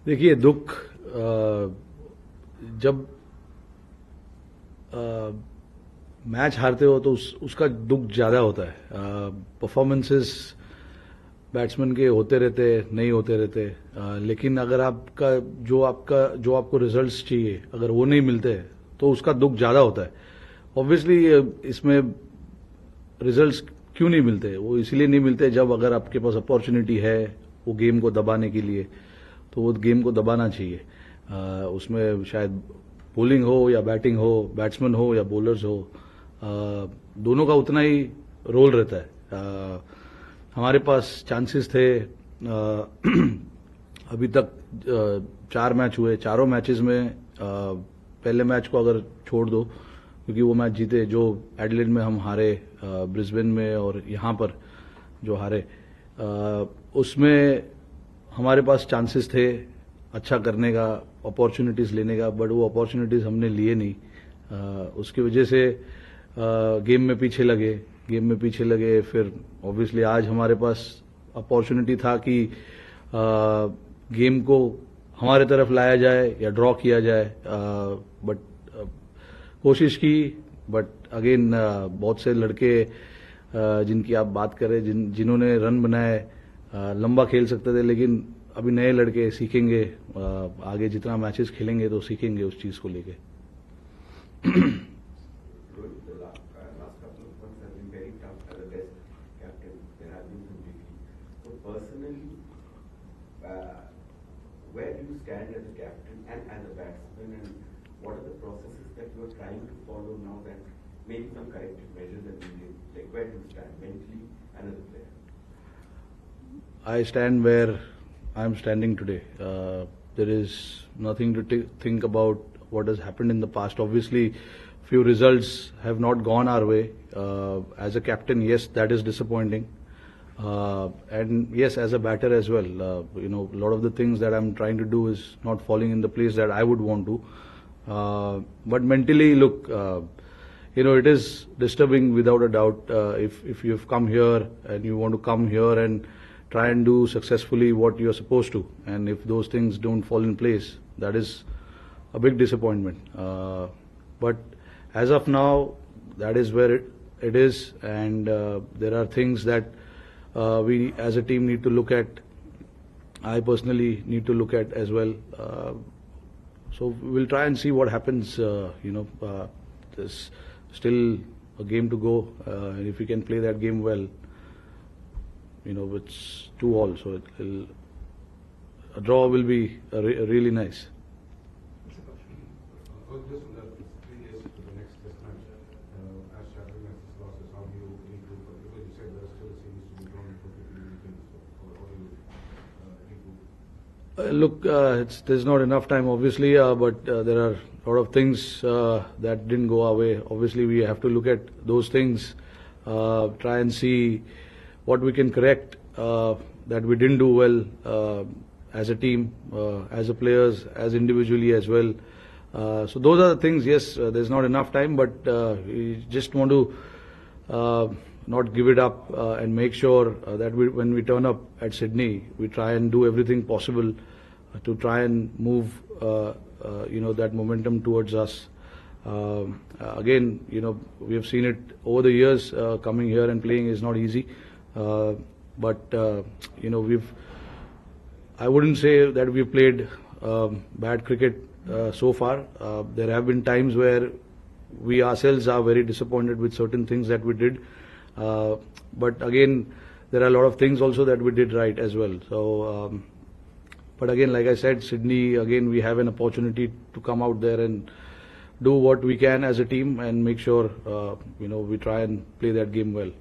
देखिए दुख जब मैच हारते हो तो उसका दुख ज्यादा होता है। परफॉर्मेंसेस बैट्समैन के होते रहते, नहीं होते रहते, लेकिन अगर जो आपको रिजल्ट्स चाहिए अगर वो नहीं मिलते तो उसका दुख ज्यादा होता है। ऑब्वियसली इसमें रिजल्ट्स क्यों नहीं मिलते, वो इसलिए नहीं मिलते जब अगर आपके पास अपॉर्चुनिटी है वो गेम को दबाने के लिए तो वो गेम को दबाना चाहिए। उसमें शायद बॉलिंग हो या बैटिंग हो, बैट्समैन हो या बॉलर्स हो, दोनों का उतना ही रोल रहता है। हमारे पास चांसेस थे। अभी तक 4 मैच हुए, चारों मैचेस में पहले मैच को अगर छोड़ दो क्योंकि वो मैच जीते जो एडिलेड में हम हारे, ब्रिस्बेन में और यहां पर जो हारे, उसमें हमारे पास चांसेस थे अच्छा करने का, अपॉर्चुनिटीज लेने का, बट वो अपॉर्चुनिटीज हमने लिए नहीं। उसकी वजह से गेम में पीछे लगे। फिर ऑब्वियसली आज हमारे पास अपॉर्चुनिटी था कि गेम को हमारे तरफ लाया जाए या ड्रॉ किया जाए, बट कोशिश की। बट अगेन बहुत से लड़के जिनकी आप बात करें, जिन्होंने रन बनाए, लंबा खेल सकते थे, लेकिन अभी नए लड़के सीखेंगे, आगे जितना मैचेस खेलेंगे तो सीखेंगे उस चीज को लेके। Where do you stand as a captain and as a batsman, and what are the processes that you are trying to follow now that maybe some corrective measures that you did? Like where do you stand mentally and as a player? I stand where I'm standing today. There is nothing to think about what has happened in the past. Obviously, few results have not gone our way. As a captain, yes, that is disappointing. And yes, as a batter as well, a lot of the things that I'm trying to do is not falling in the place that I would want to. But mentally, look, it is disturbing without a doubt. If you've come here and you want to come here and try and do successfully what you're supposed to, and if those things don't fall in place, that is a big disappointment. But as of now, that is where it is, and there are things that we as a team need to look at. I personally need to look at as well. So we'll try and see what happens. There's still a game to go, and if we can play that game well, it's 2-2, so a draw will be really nice. Look, there's not enough time, obviously, but there are a lot of things that didn't go our way. Obviously, we have to look at those things, try and see what we can correct that we didn't do well as a team, as a players, as individually as well. So those are the things. Yes, there's not enough time, but we just want to not give it up and make sure that when we turn up at Sydney, we try and do everything possible to try and move that momentum towards us. Again, we have seen it over the years. Coming here and playing is not easy, but I wouldn't say that we've played bad cricket so far. There have been times where we ourselves are very disappointed with certain things that we did. But again, there are a lot of things also that we did right as well. So, but again, like I said, Sydney, again, we have an opportunity to come out there and do what we can as a team and make sure, we try and play that game well.